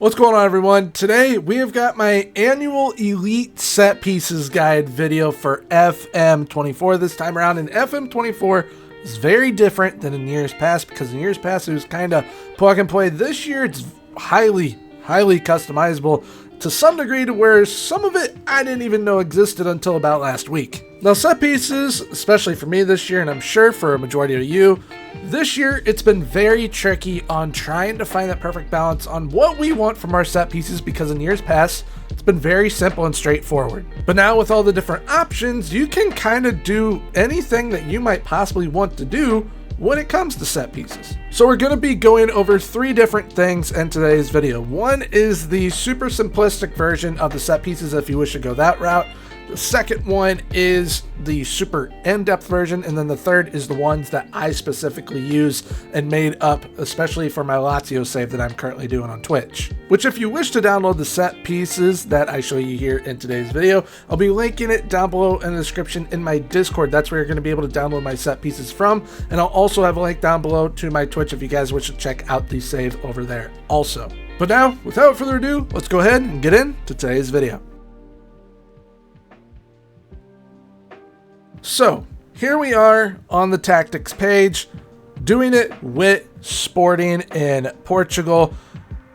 What's going on, everyone? Today we have got my annual Elite Set Pieces Guide video for FM24 this time around, and FM24 is very different than in years past because in years past it was kind of plug and play. This year it's highly customizable to some degree to where some of it I didn't even know existed until about last week. Now, set pieces, especially for me this year, and I'm sure for a majority of you, this year it's been very tricky on trying to find that perfect balance on what we want from our set pieces, because in years past it's been very simple and straightforward. But now with all the different options, you can kind of do anything that you might possibly want to do when it comes to set pieces. So we're going to be going over 3 different things in today's video. One is the super simplistic version of the set pieces if you wish to go that route. The second one is the super in-depth version, and then the third is the ones that I specifically use and made up especially for my Lazio save that I'm currently doing on Twitch. Which, if you wish to download the set pieces that I show you here in today's video, I'll be linking it down below in the description in my Discord. That's where you're going to be able to download my set pieces from, and I'll also have a link down below to my Twitch if you guys wish to check out the save over there also. But now, without further ado, let's go ahead and get into today's video. So, here we are on the tactics page, doing it with Sporting in Portugal.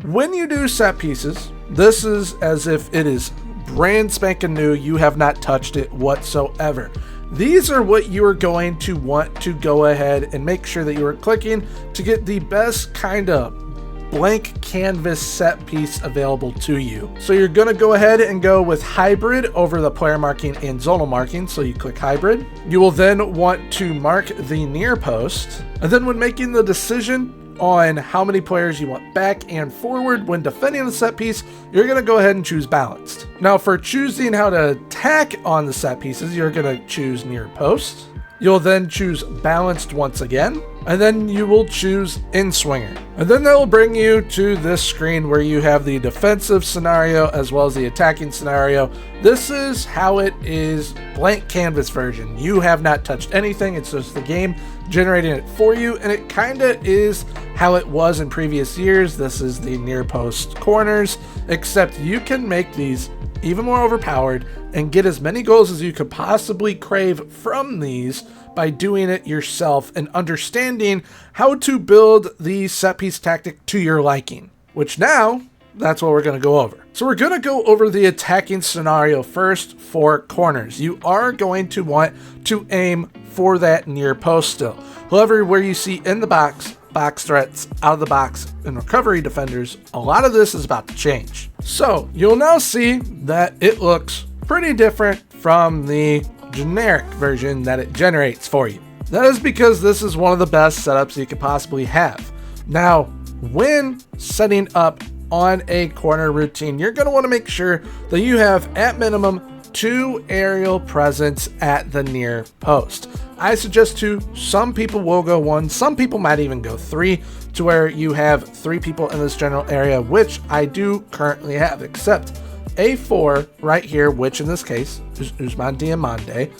When you do set pieces, this is as if it is brand spanking new. You have not touched it whatsoever. These are what you are going to want to go ahead and make sure that you are clicking to get the best kind of blank canvas set piece available to you. So you're going to go ahead and go with hybrid over the player marking and zonal marking. So you click hybrid. You will then want to mark the near post. And then when making the decision on how many players you want back and forward when defending the set piece, you're going to go ahead and choose balanced. Now for choosing how to attack on the set pieces, you're going to choose near post. You'll then choose balanced once again, and then you will choose in swinger. And then that will bring you to this screen where you have the defensive scenario as well as the attacking scenario. This is how it is blank canvas version. You have not touched anything. It's just the game generating it for you, and it kind of is how it was in previous years. This is the near post corners, except you can make these even more overpowered and get as many goals as you could possibly crave from these by doing it yourself and understanding how to build the set piece tactic to your liking, which now that's what we're going to go over. So we're going to go over the attacking scenario first for corners. You are going to want to aim for that near post still. However, where you see in the box threats, out of the box, and recovery defenders, a lot of this is about to change. So you'll now see that it looks pretty different from the generic version that it generates for you. That is because this is one of the best setups you could possibly have. Now, when setting up on a corner routine, you're going to want to make sure that you have at minimum 2 aerial presence at the near post. I suggest 2. Some people will go 1. Some people might even go 3, to where you have 3 people in this general area, which I do currently have, except A4 right here, which in this case is Usman Diamande.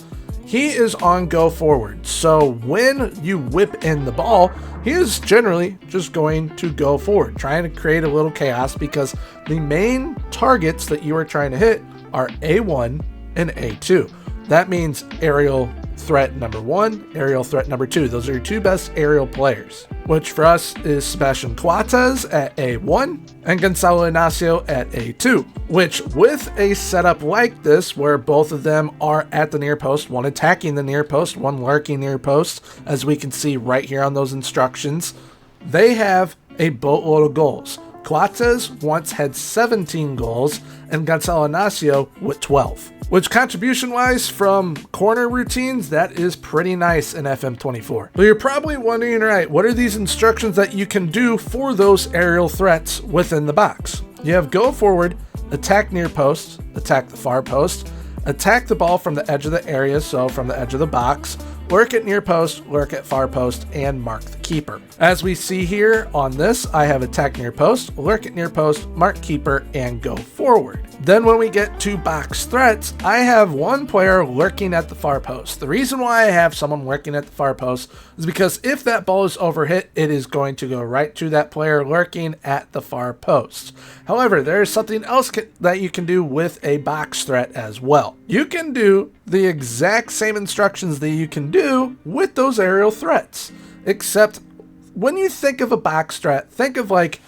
He is on go forward. So when you whip in the ball, he is generally just going to go forward, trying to create a little chaos, because the main targets that you are trying to hit are A1 and A2. That means aerial threat number 1, aerial threat number 2. Those are your 2 best aerial players, which for us is Sebastian Coates at A1 and Gonzalo Inacio at A2, which with a setup like this where both of them are at the near post, one attacking the near post, one lurking near post, as we can see right here on those instructions, they have a boatload of goals. Coates once had 17 goals and Gonzalo Inacio with 12. Which contribution-wise from corner routines, that is pretty nice in FM24. But you're probably wondering, right, what are these instructions that you can do for those aerial threats within the box? You have go forward, attack near post, attack the far post, attack the ball from the edge of the area, so from the edge of the box, lurk at near post, lurk at far post, and mark the keeper. As we see here on this, I have attack near post, lurk at near post, mark keeper, and go forward. Then when we get to box threats, I have one player lurking at the far post. The reason why I have someone lurking at the far post is because if that ball is overhit, it is going to go right to that player lurking at the far post. However, there is something else that you can do with a box threat as well. You can do the exact same instructions that you can do with those aerial threats, except when you think of a box threat, think of like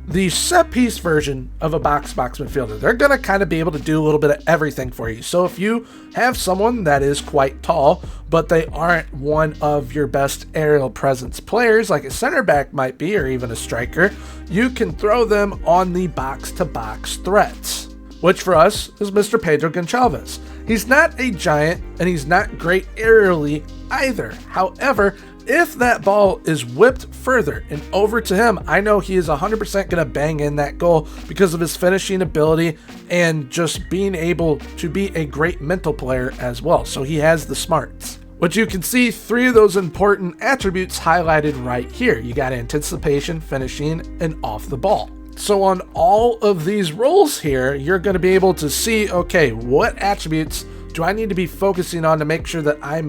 the set piece version of a box midfielder. They're going to kind of be able to do a little bit of everything for you. So if you have someone that is quite tall, but they aren't one of your best aerial presence players, like a center back might be, or even a striker, you can throw them on the box to box threats, which for us is Mr. Pedro Gonçalves. He's not a giant and he's not great aerially either. However, if that ball is whipped further and over to him, I know he is 100% going to bang in that goal because of his finishing ability and just being able to be a great mental player as well. So he has the smarts. But you can see 3 of those important attributes highlighted right here. You got anticipation, finishing, and off the ball. So on all of these roles here, you're going to be able to see, okay, what attributes do I need to be focusing on to make sure that I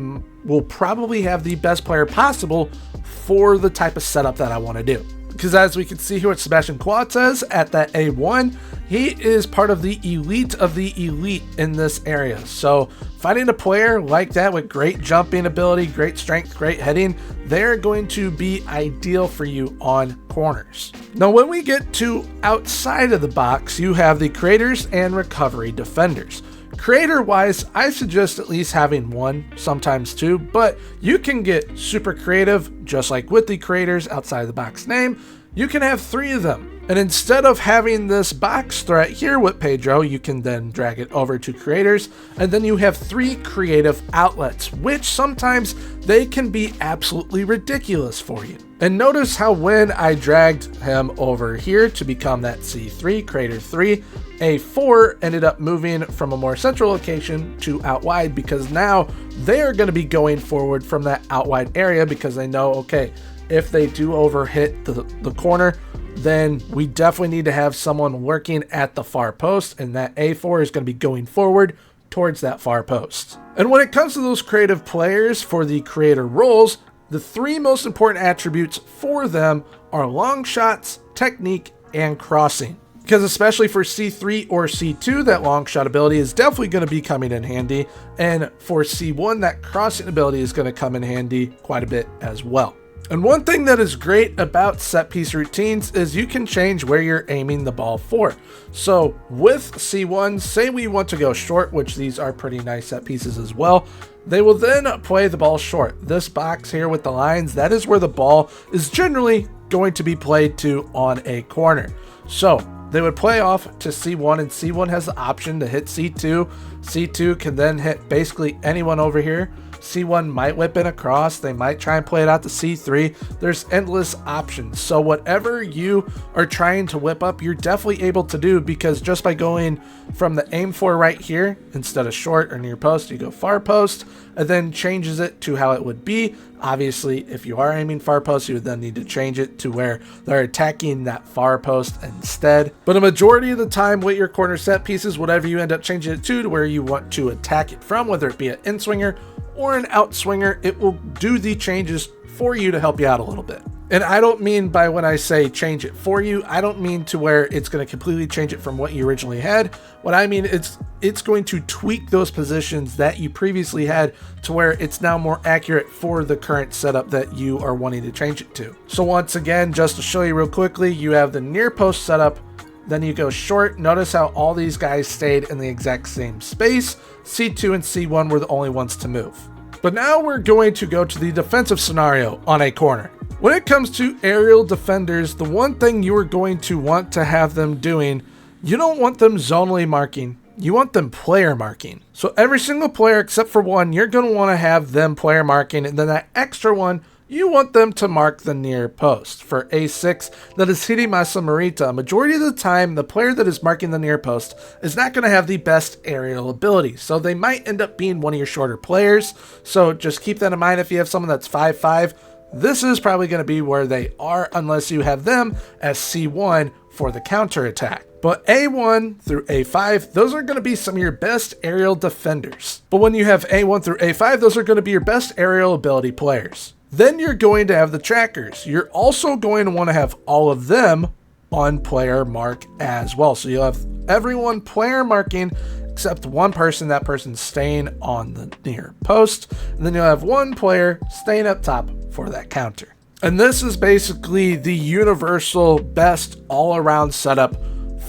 will probably have the best player possible for the type of setup that I want to do. Because as we can see here with Sebastian Coates at that A1, he is part of the elite in this area. So finding a player like that with great jumping ability, great strength, great heading, they're going to be ideal for you on corners. Now when we get to outside of the box, you have the creators and recovery defenders. Creator wise, I suggest at least having 1, sometimes 2, but you can get super creative, just like with the creators outside of the box name. You can have 3 of them. And instead of having this box threat here with Pedro, you can then drag it over to creators, and then you have 3 creative outlets, which sometimes they can be absolutely ridiculous for you. And notice how when I dragged him over here to become that C3, creator 3, A4 ended up moving from a more central location to out wide because now they're going to be going forward from that out wide area because they know, okay, if they do overhit the corner, then we definitely need to have someone working at the far post, and that A4 is going to be going forward towards that far post. And when it comes to those creative players for the creator roles, the 3 most important attributes for them are long shots, technique, and crossing. Because especially for C3 or C2, that long shot ability is definitely going to be coming in handy. And for C1, that crossing ability is going to come in handy quite a bit as well. And one thing that is great about set piece routines is you can change where you're aiming the ball for. So with C1, say we want to go short, which these are pretty nice set pieces as well. They will then play the ball short. This box here with the lines, that is where the ball is generally going to be played to on a corner. So they would play off to C1, and C1 has the option to hit C2. C2 can then hit basically anyone over here. C1 might whip in a cross. They might try and play it out to C3. There's endless options. So whatever you are trying to whip up, you're definitely able to do, because just by going from the aim for right here, instead of short or near post, you go far post, and then changes it to how it would be. Obviously, if you are aiming far post, you would then need to change it to where they're attacking that far post instead. But a majority of the time with your corner set pieces, whatever you end up changing it to where you want to attack it from, whether it be an in swinger or an out swinger, it will do the changes for you to help you out a little bit. And I don't mean by when I say change it for you, I don't mean to where it's going to completely change it from what you originally had. What I mean, it's going to tweak those positions that you previously had to where it's now more accurate for the current setup that you are wanting to change it to. So once again, just to show you real quickly, you have the near post setup, then you go short. Notice how all these guys stayed in the exact same space. C2 and C1 were the only ones to move. But now we're going to go to the defensive scenario on a corner. When it comes to aerial defenders, the one thing you are going to want to have them doing, you don't want them zonally marking, you want them player marking. So every single player except for one, you're going to want to have them player marking, and then that extra one, you want them to mark the near post. For A6, that is Hiromasa Morita. Majority of the time, the player that is marking the near post is not going to have the best aerial ability. So they might end up being one of your shorter players. So just keep that in mind. If you have someone that's 5'5", this is probably going to be where they are unless you have them as C1 for the counterattack. But A1 through A5, those are going to be some of your best aerial defenders. But when you have A1 through A5, those are going to be your best aerial ability players. Then you're going to have the trackers. You're also going to want to have all of them on player mark as well. So you'll have everyone player marking except one person, that person's staying on the near post. And then you'll have one player staying up top for that counter. And this is basically the universal best all-around setup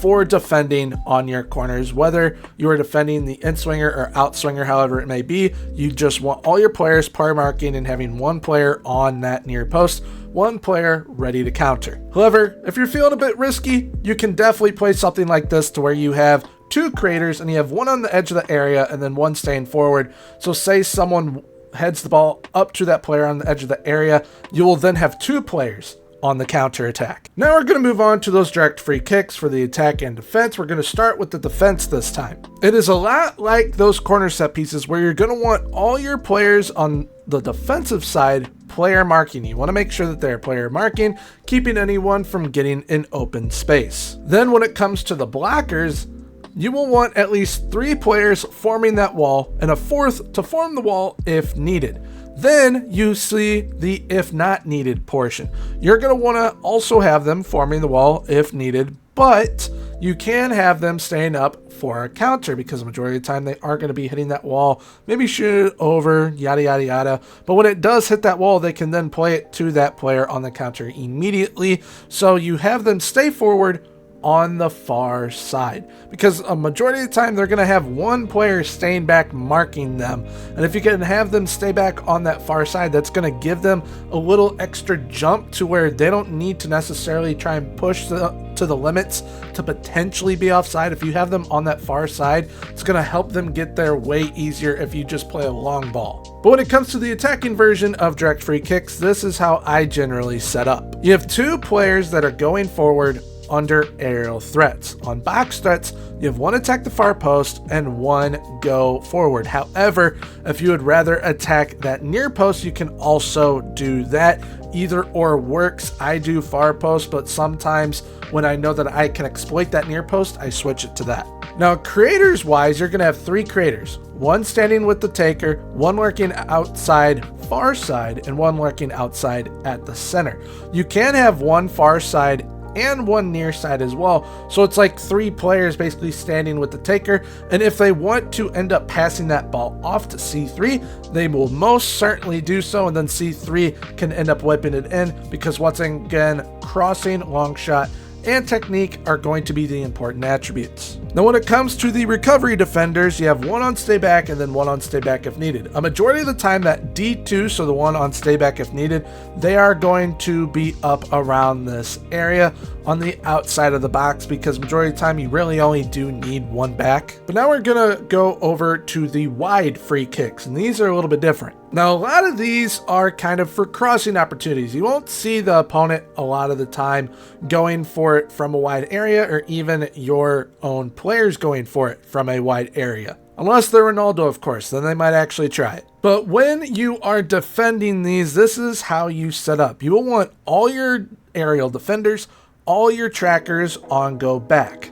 for defending on your corners. Whether you are defending the in-swinger or out-swinger, however it may be, you just want all your players player marking and having one player on that near post, one player ready to counter. However, if you're feeling a bit risky, you can definitely play something like this to where you have two creators and you have one on the edge of the area and then one staying forward. So say someone heads the ball up to that player on the edge of the area, you will then have two players on the counter attack. Now we're going to move on to those direct free kicks for the attack and defense. We're going to start with the defense this time. It is a lot like those corner set pieces where you're going to want all your players on the defensive side player marking. You want to make sure that they're player marking, keeping anyone from getting an open space. Then when it comes to the blockers, you will want at least 3 players forming that wall and a 4th to form the wall if needed. Then you see the if not needed portion. You're going to want to also have them forming the wall if needed, but you can have them staying up for a counter because the majority of the time they are going to be hitting that wall, maybe shoot it over, yada, yada, yada. But when it does hit that wall, they can then play it to that player on the counter immediately. So you have them stay forward on the far side because a majority of the time they're going to have one player staying back marking them, and if you can have them stay back on that far side, that's going to give them a little extra jump to where they don't need to necessarily try and push to the limits to potentially be offside. If you have them on that far side, it's going to help them get there way easier if you just play a long ball. But when it comes to the attacking version of direct free kicks, this is how I generally set up. You have 2 players that are going forward under aerial threats. On box threats, you have one attack the far post and one go forward. However, if you would rather attack that near post, you can also do that. Either or works. I do far post, but sometimes when I know that I can exploit that near post, I switch it to that. Now, creators wise, you're going to have 3 creators. One standing with the taker, one lurking outside far side, and one lurking outside at the center. You can have one far side and one near side as well. So it's like 3 players basically standing with the taker. And if they want to end up passing that ball off to C3, they will most certainly do so. And then C3 can end up whipping it in because once again, crossing, long shot, and technique are going to be the important attributes. Now when it comes to the recovery defenders, you have one on stay back and then one on stay back if needed. A majority of the time that D2, so the one on stay back if needed, they are going to be up around this area on the outside of the box because majority of the time you really only do need one back. But now we're gonna go over to the wide free kicks, and these are a little bit different. Now a lot of these are kind of for crossing opportunities. You won't see the opponent a lot of the time going for it from a wide area, or even your own players going for it from a wide area. Unless they're Ronaldo, of course, then they might actually try it. But when you are defending these, this is how you set up. You will want all your aerial defenders, all your trackers on go back.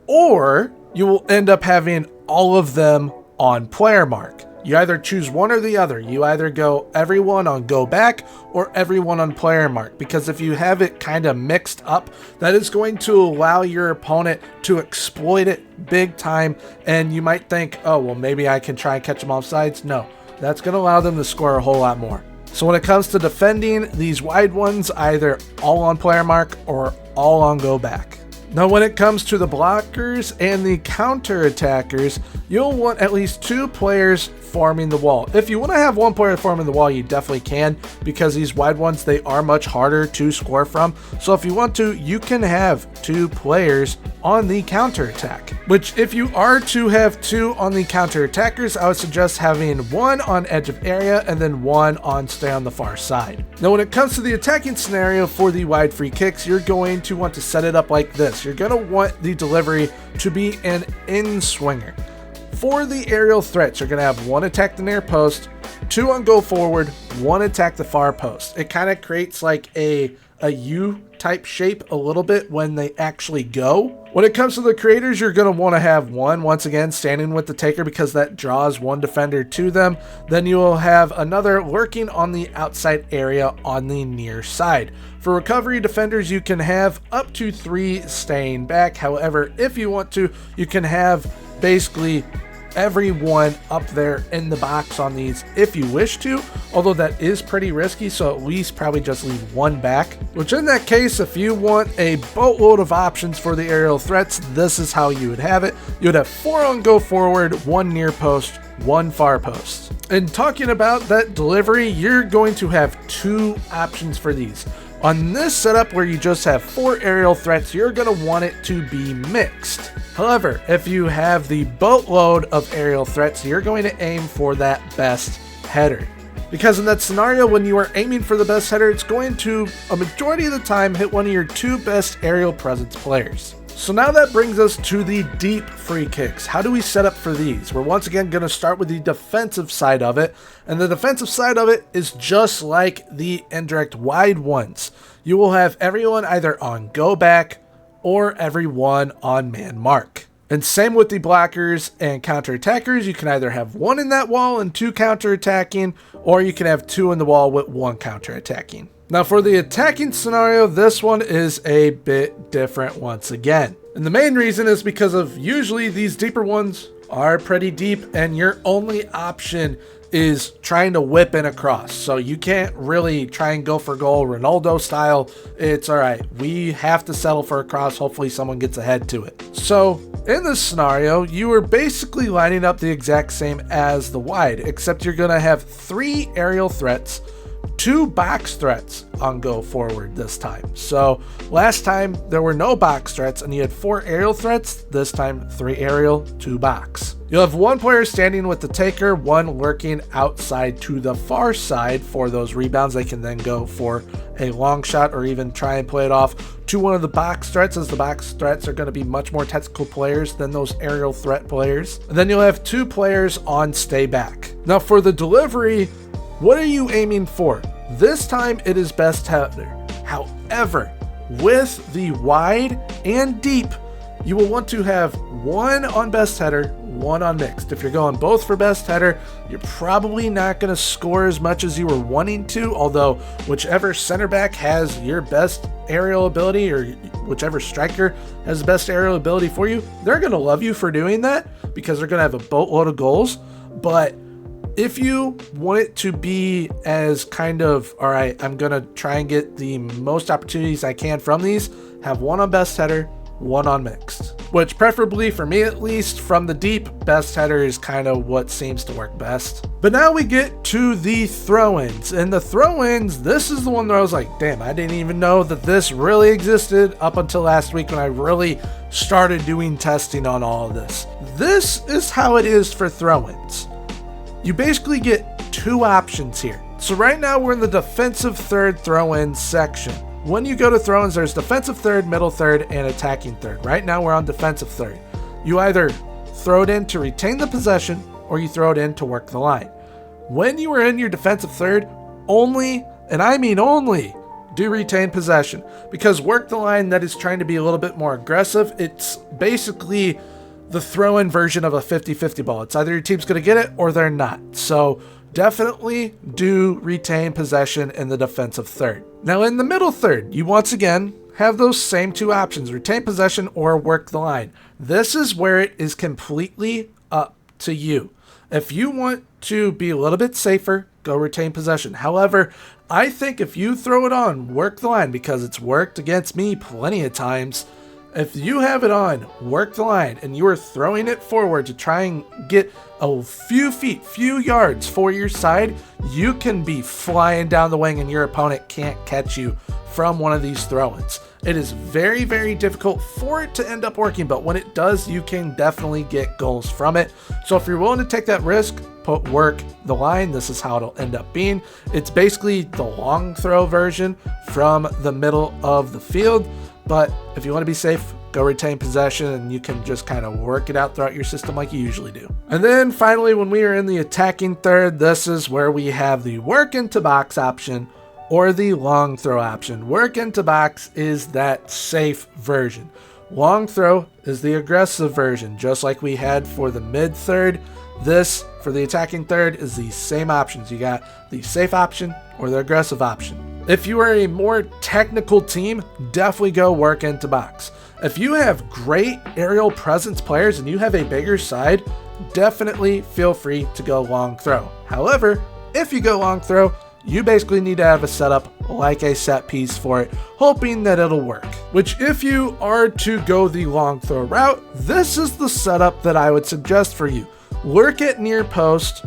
Or you will end up having all of them on player mark. You either choose one or the other. You either go everyone on go back or everyone on player mark, because if you have it kind of mixed up, that is going to allow your opponent to exploit it big time, and you might think, oh, well, maybe I can try and catch them off sides. No, that's going to allow them to score a whole lot more. So when it comes to defending these wide ones, either all on player mark or all on go back. Now when it comes to the blockers and the counter attackers, you'll want at least 2 players forming the wall. If you want to have one player forming the wall, you definitely can, because these wide ones, they are much harder to score from. So if you want to, you can have 2 players on the counter attack, which if you are to have 2 on the counter attackers, I would suggest having one on edge of area and then one on stay on the far side. Now when it comes to the attacking scenario for the wide free kicks, you're going to want to set it up like this. You're going to want the delivery to be an in swinger. For the aerial threats, you're going to have 1 attack the near post, 2 on go forward, 1 attack the far post. It kind of creates like a U type shape a little bit when they actually go. When it comes to the creators, you're going to want to have 1, once again, standing with the taker because that draws 1 defender to them. Then you will have another lurking on the outside area on the near side. For recovery defenders, you can have up to 3 staying back. However, if you want to, you can have basically everyone up there in the box on these if you wish to, although that is pretty risky, so at least probably just leave 1 back, which in that case, if you want a boatload of options for the aerial threats, this is how you would have it. You would have 4 on go forward, 1 near post, 1 far post. And talking about that delivery, you're going to have 2 options for these. On this setup where you just have 4 aerial threats, you're going to want it to be mixed. However, if you have the boatload of aerial threats, you're going to aim for that best header. Because in that scenario, when you are aiming for the best header, it's going to, a majority of the time, hit one of your 2 best aerial presence players. So now that brings us to the deep free kicks. How do we set up for these? We're once again going to start with the defensive side of it. And the defensive side of it is just like the indirect wide ones. You will have everyone either on go back or everyone on man mark. And same with the blockers and counter-attackers. You can either have 1 in that wall and 2 counter-attacking, or you can have 2 in the wall with 1 counter-attacking. Now for the attacking scenario, this one is a bit different once again. And the main reason is because of usually these deeper ones are pretty deep and your only option is trying to whip in across. So you can't really try and go for goal Ronaldo style. It's all right. We have to settle for a cross. Hopefully someone gets ahead to it. So in this scenario, you are basically lining up the exact same as the wide, except you're going to have 3 aerial threats, 2 box threats on go forward this time. So last time there were no box threats and you had 4 aerial threats. This time 3 aerial, 2 box. You'll have 1 player standing with the taker, 1 lurking outside to the far side for those rebounds. They can then go for a long shot or even try and play it off to one of the box threats, as the box threats are going to be much more tactical players than those aerial threat players. And then you'll have 2 players on stay back. Now for the delivery, what are you aiming for? This time it is best header. However, with the wide and deep, you will want to have 1 on best header, 1 on mixed. If you're going both for best header, you're probably not going to score as much as you were wanting to, although whichever center back has your best aerial ability or whichever striker has the best aerial ability for you, they're going to love you for doing that because they're going to have a boatload of goals. But if you want it to be as kind of, all right, I'm going to try and get the most opportunities I can from these, have 1 on best header, 1 on mixed. Which preferably, for me at least, from the deep, best header is kind of what seems to work best. But now we get to the throw-ins. And the throw-ins, this is the one that I was like, damn, I didn't even know that this really existed up until last week when I really started doing testing on all of this. This is how it is for throw-ins. You basically get 2 options here. So right now we're in the defensive third throw-in section. When you go to throw-ins, there's defensive third, middle third, and attacking third. Right now we're on defensive third. You either throw it in to retain the possession or you throw it in to work the line. When you are in your defensive third, only, and I mean only, do retain possession. Because work the line, that is trying to be a little bit more aggressive. It's basically the throw-in version of a 50-50 ball. It's either your team's going to get it or they're not. So definitely do retain possession in the defensive third. Now in the middle third, you once again have those same 2 options, retain possession or work the line. This is where it is completely up to you. If you want to be a little bit safer, go retain possession. However, I think if you throw it on, work the line, because it's worked against me plenty of times. If you have it on, work the line, and you are throwing it forward to try and get a few feet, few yards for your side, you can be flying down the wing and your opponent can't catch you from one of these throw-ins. It is very, very difficult for it to end up working, but when it does, you can definitely get goals from it. So if you're willing to take that risk, work the line. This is how it'll end up being. It's basically the long throw version from the middle of the field. But if you want to be safe, go retain possession, and you can just kind of work it out throughout your system like you usually do. And then finally, when we are in the attacking third, this is where we have the work into box option or the long throw option. Work into box is that safe version. Long throw is the aggressive version, just like we had for the mid third. This, for the attacking third, is the same options. You got the safe option or the aggressive option. If you are a more technical team, definitely go work into box. If you have great aerial presence players and you have a bigger side, definitely feel free to go long throw. However, if you go long throw, you basically need to have a setup like a set piece for it, hoping that it'll work. Which, if you are to go the long throw route, this is the setup that I would suggest for you. Lurk at near post,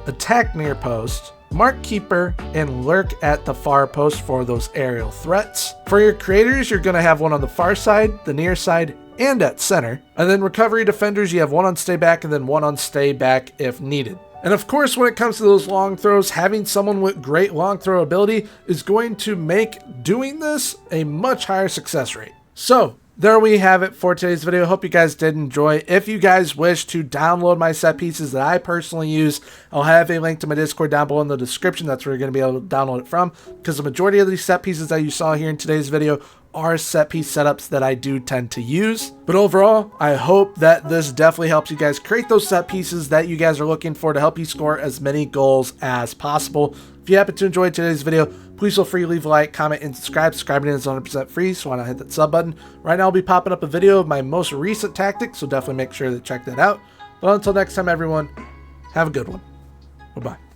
attack near post, mark keeper, and lurk at the far post for those aerial threats. For your creators, you're going to have one on the far side, the near side, and at center. And then recovery defenders, you have one on stay back and then one on stay back if needed. And of course, when it comes to those long throws, having someone with great long throw ability is going to make doing this a much higher success rate. So there we have it for today's video. Hope you guys did enjoy. If you guys wish to download my set pieces that I personally use, I'll have a link to my Discord down below in the description. That's where you're going to be able to download it from, because the majority of these set pieces that you saw here in today's video are set piece setups that I do tend to use. But overall, I hope that this definitely helps you guys create those set pieces that you guys are looking for to help you score as many goals as possible. If you happen to enjoy today's video, please feel free to leave a like, comment, and subscribe. Subscribing is 100% free, so why not hit that sub button. Right now I'll be popping up a video of my most recent tactics, so definitely make sure to check that out. But until next time, everyone, have a good one. Bye-bye.